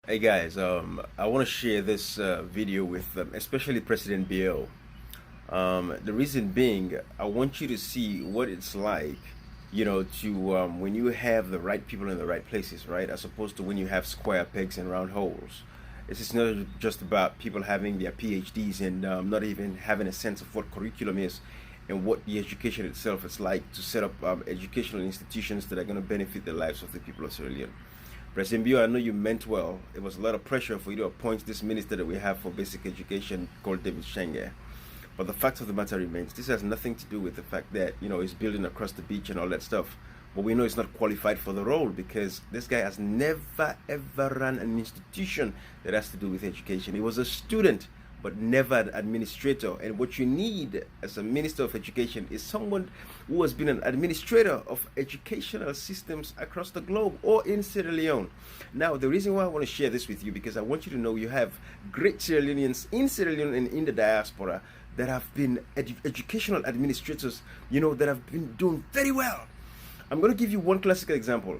Hey guys, I want to share this video with especially President Bill. The reason being, I want you to see what it's like, to when you have the right people in the right places, right? As opposed to when you have square pegs and round holes. This is not just about people having their PhDs and not even having a sense of what curriculum is and what the education itself is like to set up educational institutions that are going to benefit the lives of the people of Sierra Leone. President Bio, I know you meant well. It was a lot of pressure for you to appoint this minister that we have for basic education called David Shenge. But the fact of the matter remains, this has nothing to do with the fact that, he's building across the beach and all that stuff. But we know he's not qualified for the role because this guy has never ever run an institution that has to do with education. He was a student, but never an administrator. And what you need as a minister of education is someone who has been an administrator of educational systems across the globe or in Sierra Leone. Now, the reason why I want to share this with you, because I want you to know you have great Sierra Leoneans in Sierra Leone and in the diaspora that have been educational administrators, that have been doing very well. I'm going to give you one classical example.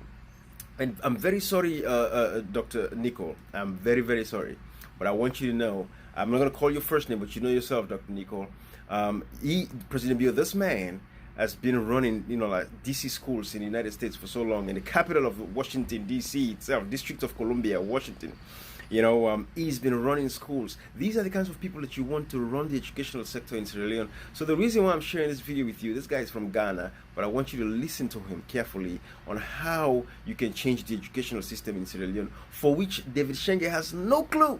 And I'm very sorry, Dr. Nicole. I'm very, very sorry. But I want you to know, I'm not going to call your first name, but you know yourself, Dr. Nicole. President Bio, this man has been running, like DC schools in the United States for so long, in the capital of Washington, DC itself, District of Columbia, Washington. He's been running schools. These are the kinds of people that you want to run the educational sector in Sierra Leone. So the reason why I'm sharing this video with you, this guy is from Ghana, but I want you to listen to him carefully on how you can change the educational system in Sierra Leone, for which David Shenge has no clue.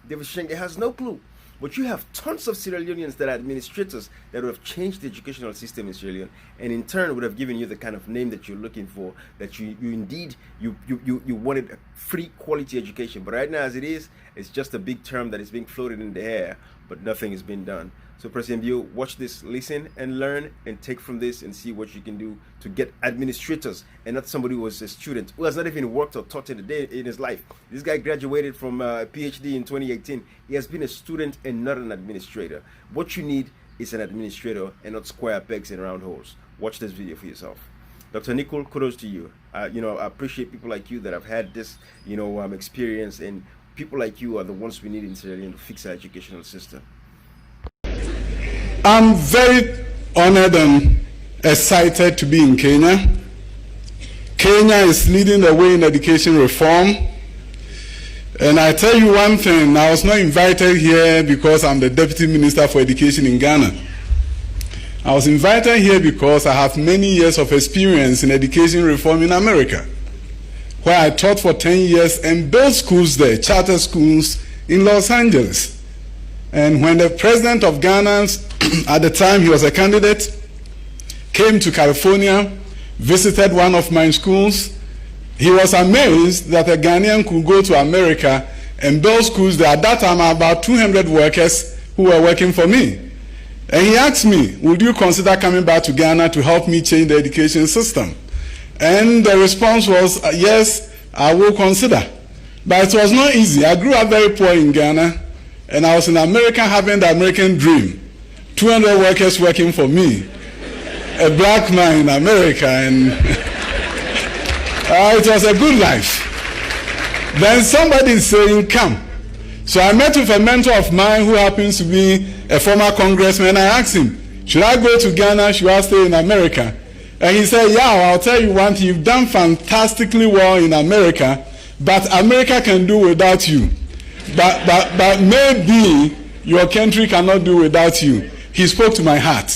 David Shenge has no clue. But you have tons of Sierra Leoneans that are administrators that would have changed the educational system in Sierra Leone, and in turn would have given you the kind of name that you're looking for, that you wanted a free quality education. But right now, as it is, it's just a big term that is being floated in the air, but nothing is being done. So President Bio, watch this, listen and learn and take from this and see what you can do to get administrators and not somebody who was a student, who has not even worked or taught in a day in his life. This guy graduated from a PhD in 2018. He has been a student and not an administrator. What you need is an administrator and not square pegs and round holes. Watch this video for yourself. Dr. Nicole, kudos to you. I appreciate people like you that have had this, experience, and people like you are the ones we need in Sierra Leone to fix our educational system. I'm very honored and excited to be in Kenya. Kenya is leading the way in education reform. And I tell you one thing, I was not invited here because I'm the Deputy Minister for Education in Ghana. I was invited here because I have many years of experience in education reform in America, where I taught for 10 years and built schools there, charter schools in Los Angeles. And when the president of Ghana, at the time he was a candidate, came to California, visited one of my schools, he was amazed that a Ghanaian could go to America and build schools there. At that time, about 200 workers who were working for me. And he asked me, would you consider coming back to Ghana to help me change the education system? And the response was, yes, I will consider. But it was not easy. I grew up very poor in Ghana. And I was in America having the American dream. 200 workers working for me. A black man in America. And it was a good life. Then somebody is saying, come. So I met with a mentor of mine who happens to be a former congressman. I asked him, should I go to Ghana? Should I stay in America? And he said, yeah, I'll tell you one thing. You've done fantastically well in America, but America can do without you. But maybe your country cannot do without you. He spoke to my heart.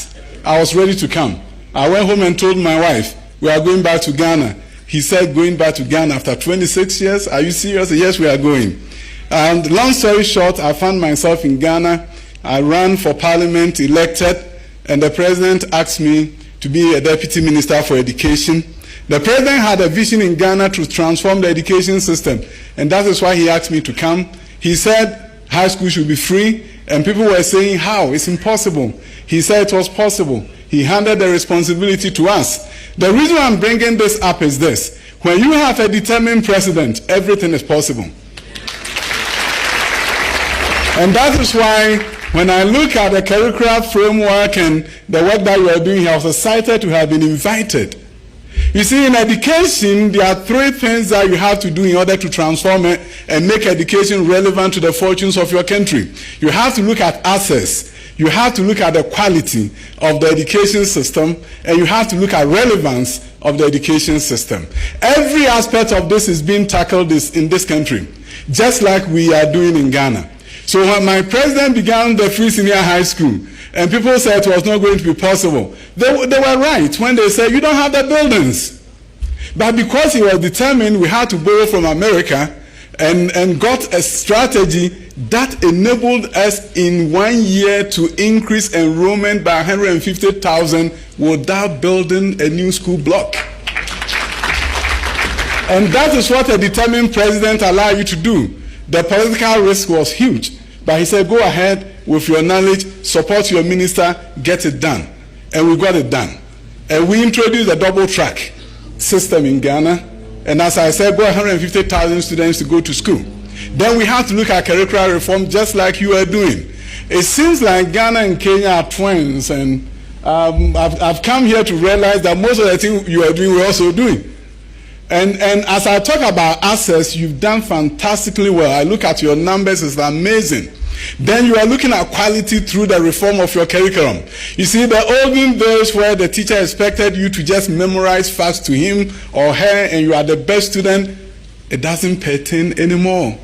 I was ready to come. I went home and told my wife, we are going back to Ghana. He said, going back to Ghana after 26 years? Are you serious? Yes, we are going. And long story short, I found myself in Ghana. I ran for parliament, elected, and the president asked me to be a deputy minister for education. The president had a vision in Ghana to transform the education system, and that is why he asked me to come. He said high school should be free, and people were saying, how? It's impossible. He said it was possible. He handed the responsibility to us. The reason I'm bringing this up is this. When you have a determined president, everything is possible. And that is why when I look at the curricular framework and the work that you are doing here, I was excited to have been invited. You see, in education, there are three things that you have to do in order to transform it and make education relevant to the fortunes of your country. You have to look at access. You have to look at the quality of the education system, and you have to look at relevance of the education system. Every aspect of this is being tackled in this country, just like we are doing in Ghana. So when my president began the free senior high school, and people said it was not going to be possible, they were right when they said, you don't have the buildings. But because he was determined, we had to borrow from America and got a strategy that enabled us in 1 year to increase enrollment by 150,000 without building a new school block. And that is what a determined president allowed you to do. The political risk was huge, but he said, go ahead with your knowledge, support your minister, get it done. And we got it done. And we introduced a double track system in Ghana. And as I said, go 150,000 students to go to school. Then we have to look at curricular reform just like you are doing. It seems like Ghana and Kenya are twins, and I've come here to realize that most of the things you are doing, we're also doing. And as I talk about access, you've done fantastically well. I look at your numbers, it's amazing. Then you are looking at quality through the reform of your curriculum. You see, the olden days where the teacher expected you to just memorize facts to him or her and you are the best student, it doesn't pertain anymore.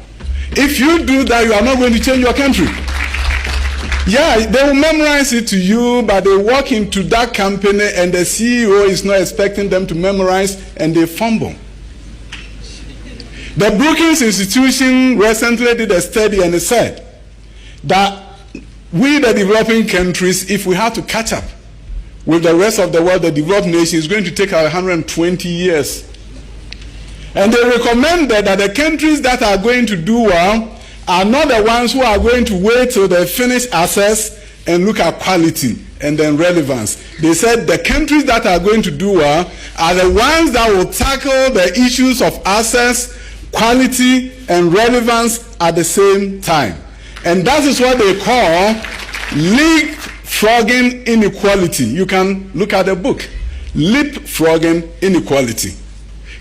If you do that, you are not going to change your country. Yeah, they will memorize it to you, but they walk into that company and the CEO is not expecting them to memorize and they fumble. The Brookings Institution recently did a study and it said that we, the developing countries, if we have to catch up with the rest of the world, the developed nations, it's going to take 120 years. And they recommended that the countries that are going to do well are not the ones who are going to wait till they finish access and look at quality and then relevance. They said the countries that are going to do well are the ones that will tackle the issues of access, quality, and relevance at the same time. And that is what they call leapfrogging inequality. You can look at the book, Leapfrogging Inequality.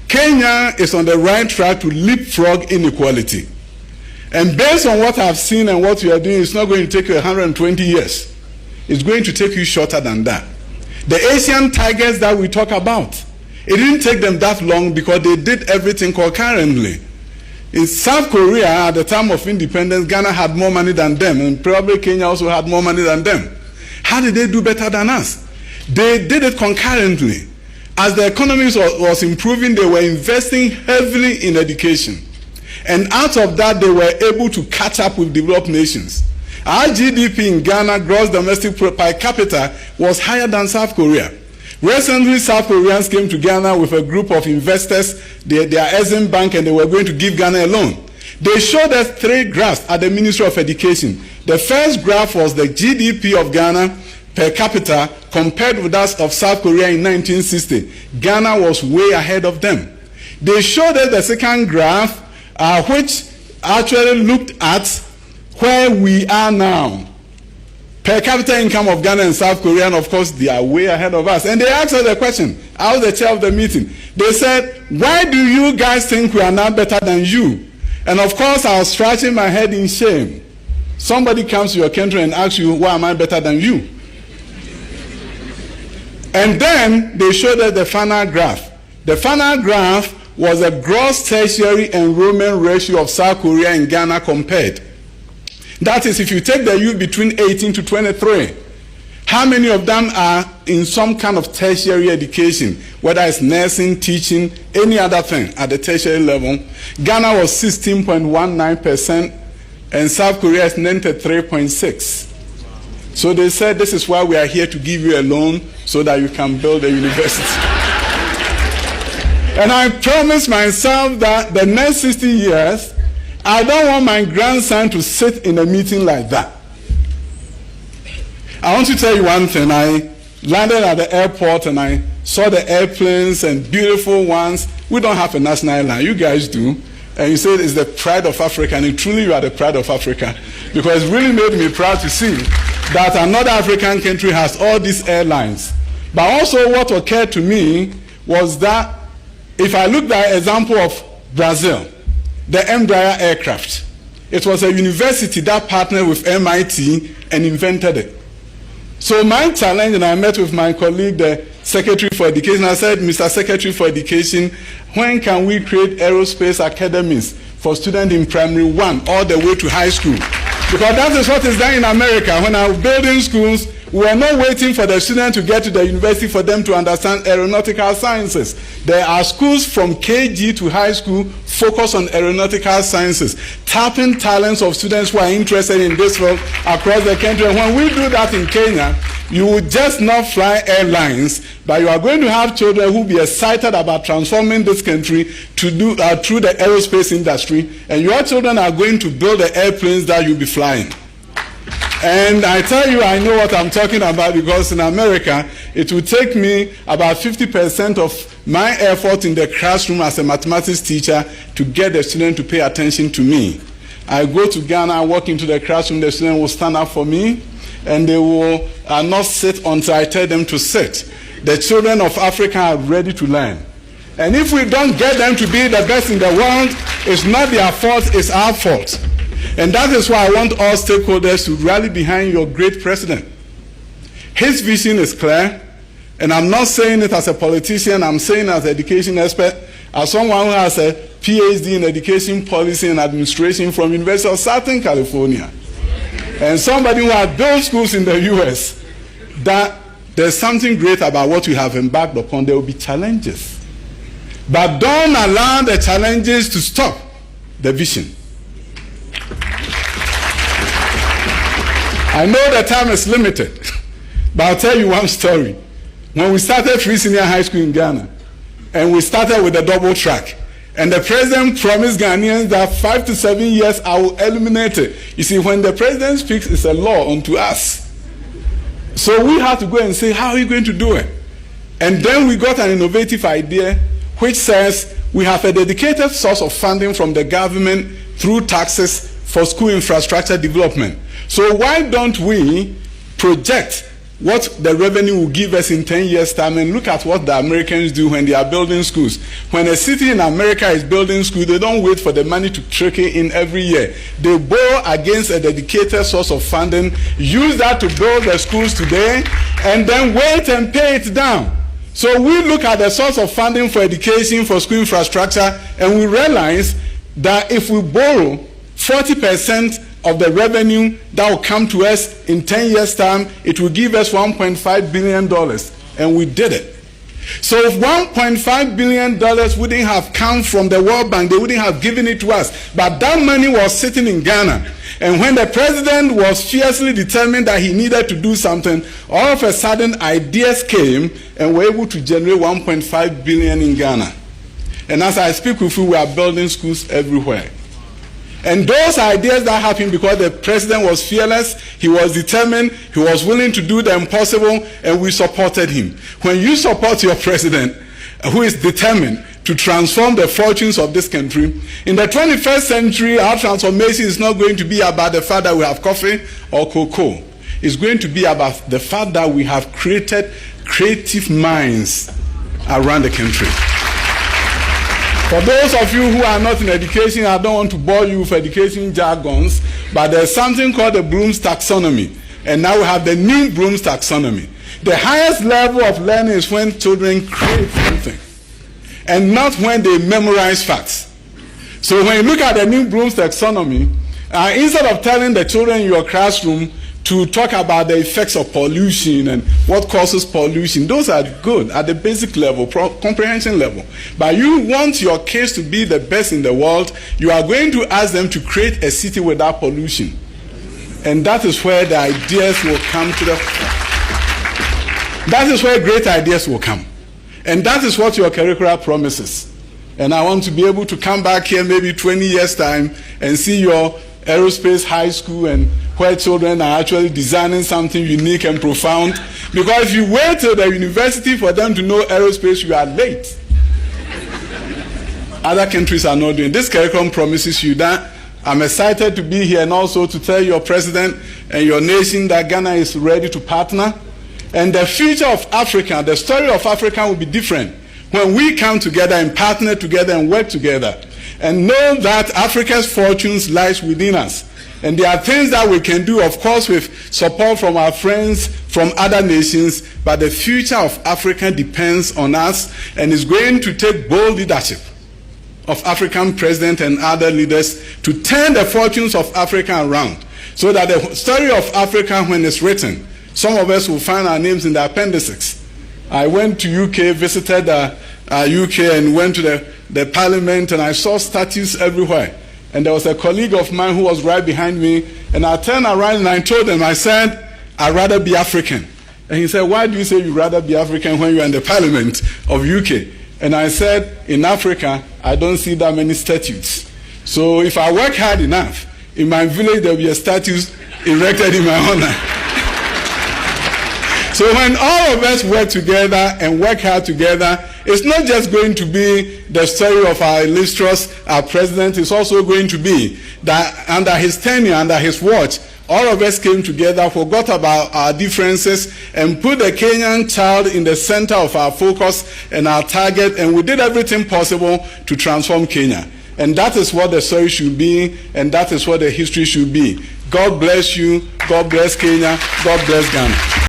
Kenya is on the right track to leapfrog inequality. And based on what I've seen and what you are doing, it's not going to take you 120 years. It's going to take you shorter than that. The Asian tigers that we talk about, it didn't take them that long because they did everything concurrently. In South Korea, at the time of independence, Ghana had more money than them, and probably Kenya also had more money than them. How did they do better than us? They did it concurrently. As the economy was improving, they were investing heavily in education. And out of that, they were able to catch up with developed nations. Our GDP in Ghana, gross domestic per capita, was higher than South Korea. Recently, South Koreans came to Ghana with a group of investors, their Exim Bank, and they were going to give Ghana a loan. They showed us 3 graphs at the Ministry of Education. The first graph was the GDP of Ghana per capita compared with that of South Korea in 1960. Ghana was way ahead of them. They showed us the second graph, which actually looked at where we are now. Per capita income of Ghana and South Korea, and of course, they are way ahead of us. And they asked us the question. I was the chair of the meeting. They said, why do you guys think we are now better than you? And of course, I was scratching my head in shame. Somebody comes to your country and asks you, why am I better than you? And then they showed us the final graph. The final graph was a gross tertiary enrollment ratio of South Korea and Ghana compared. That is, if you take the youth between 18 to 23, how many of them are in some kind of tertiary education, whether it's nursing, teaching, any other thing at the tertiary level? Ghana was 16.19% and South Korea is 93.6%. So they said, this is why we are here to give you a loan so that you can build a university. And I promised myself that the next 60 years, I don't want my grandson to sit in a meeting like that. I want to tell you one thing. I landed at the airport and I saw the airplanes and beautiful ones. We don't have a national airline. You guys do. And you said it's the pride of Africa. And truly you are the pride of Africa. Because it really made me proud to see that another African country has all these airlines. But also what occurred to me was that if I look at the example of Brazil, the Embraer aircraft, it was a university that partnered with MIT and invented it. So my challenge, and I met with my colleague, the Secretary for Education, I said, Mr. Secretary for Education, when can we create aerospace academies for students in primary 1 all the way to high school? Because that is what is done in America. When I was building schools, we are not waiting for the students to get to the university for them to understand aeronautical sciences. There are schools from KG to high school focused on aeronautical sciences, tapping talents of students who are interested in this field across the country. And when we do that in Kenya, you will just not fly airlines, but you are going to have children who will be excited about transforming this country to do through the aerospace industry, and your children are going to build the airplanes that you'll be flying. And I tell you, I know what I'm talking about, because in America, it will take me about 50% of my effort in the classroom as a mathematics teacher to get the student to pay attention to me. I go to Ghana, I walk into the classroom, the student will stand up for me, and they will not sit until I tell them to sit. The children of Africa are ready to learn. And if we don't get them to be the best in the world, it's not their fault, it's our fault. And that is why I want all stakeholders to rally behind your great president. His vision is clear, and I'm not saying it as a politician, I'm saying it as an education expert, as someone who has a PhD in education policy and administration from University of Southern California, and somebody who has built schools in the US, that there's something great about what we have embarked upon. There will be challenges. But don't allow the challenges to stop the vision. I know the time is limited, but I'll tell you one story. When we started Free Senior High School in Ghana, and we started with a double track, and the president promised Ghanaians that 5 to 7 years I will eliminate it. You see, when the president speaks, it's a law unto us. So we had to go and say, how are we going to do it? And then we got an innovative idea which says we have a dedicated source of funding from the government through taxes for school infrastructure development. So why don't we project what the revenue will give us in 10 years' time and look at what the Americans do when they are building schools. When a city in America is building schools, they don't wait for the money to trickle in every year. They borrow against a dedicated source of funding, use that to build the schools today, and then wait and pay it down. So we look at the source of funding for education, for school infrastructure, and we realize that if we borrow 40% of the revenue that will come to us in 10 years' time, it will give us $1.5 billion. And we did it. So if $1.5 billion wouldn't have come from the World Bank, they wouldn't have given it to us. But that money was sitting in Ghana. And when the president was fiercely determined that he needed to do something, all of a sudden ideas came and were able to generate $1.5 billion in Ghana. And as I speak with you, we are building schools everywhere. And those ideas that happened because the president was fearless, he was determined, he was willing to do the impossible, and we supported him. When you support your president, who is determined to transform the fortunes of this country, in the 21st century, our transformation is not going to be about the fact that we have coffee or cocoa. It's going to be about the fact that we have created creative minds around the country. For those of you who are not in education, I don't want to bore you with education jargons, but there's something called the Bloom's taxonomy. And now we have the new Bloom's taxonomy. The highest level of learning is when children create something, and not when they memorize facts. So when you look at the new Bloom's taxonomy, instead of telling the children in your classroom to talk about the effects of pollution and what causes pollution, those are good at the basic level, comprehension level. But you want your kids to be the best in the world, you are going to ask them to create a city without pollution. And that is where the ideas will come to the... That is where great ideas will come. And that is what your curricula promises. And I want to be able to come back here maybe 20 years' time and see your aerospace high school and where children are actually designing something unique and profound. Because if you wait till the university for them to know aerospace, you are late. Other countries are not doing. This curriculum promises you that. I'm excited to be here and also to tell your president and your nation that Ghana is ready to partner. And the future of Africa, the story of Africa will be different when we come together and partner together and work together and know that Africa's fortunes lies within us. And there are things that we can do, of course, with support from our friends from other nations, but the future of Africa depends on us and is going to take bold leadership of African presidents and other leaders to turn the fortunes of Africa around so that the story of Africa, when it's written, some of us will find our names in the appendices. I went to UK, visited UK and went to the parliament, and I saw statues everywhere. And there was a colleague of mine who was right behind me, and I turned around and I told him, I said, I'd rather be African. And he said, why do you say you'd rather be African when you're in the parliament of UK? And I said, in Africa, I don't see that many statues. So if I work hard enough, in my village there will be a statue erected in my honor. So when all of us work together and work hard together, it's not just going to be the story of our illustrious president, it's also going to be that under his tenure, under his watch, all of us came together, forgot about our differences, and put the Kenyan child in the center of our focus and our target, and we did everything possible to transform Kenya. And that is what the story should be, and that is what the history should be. God bless you, God bless Kenya, God bless Ghana.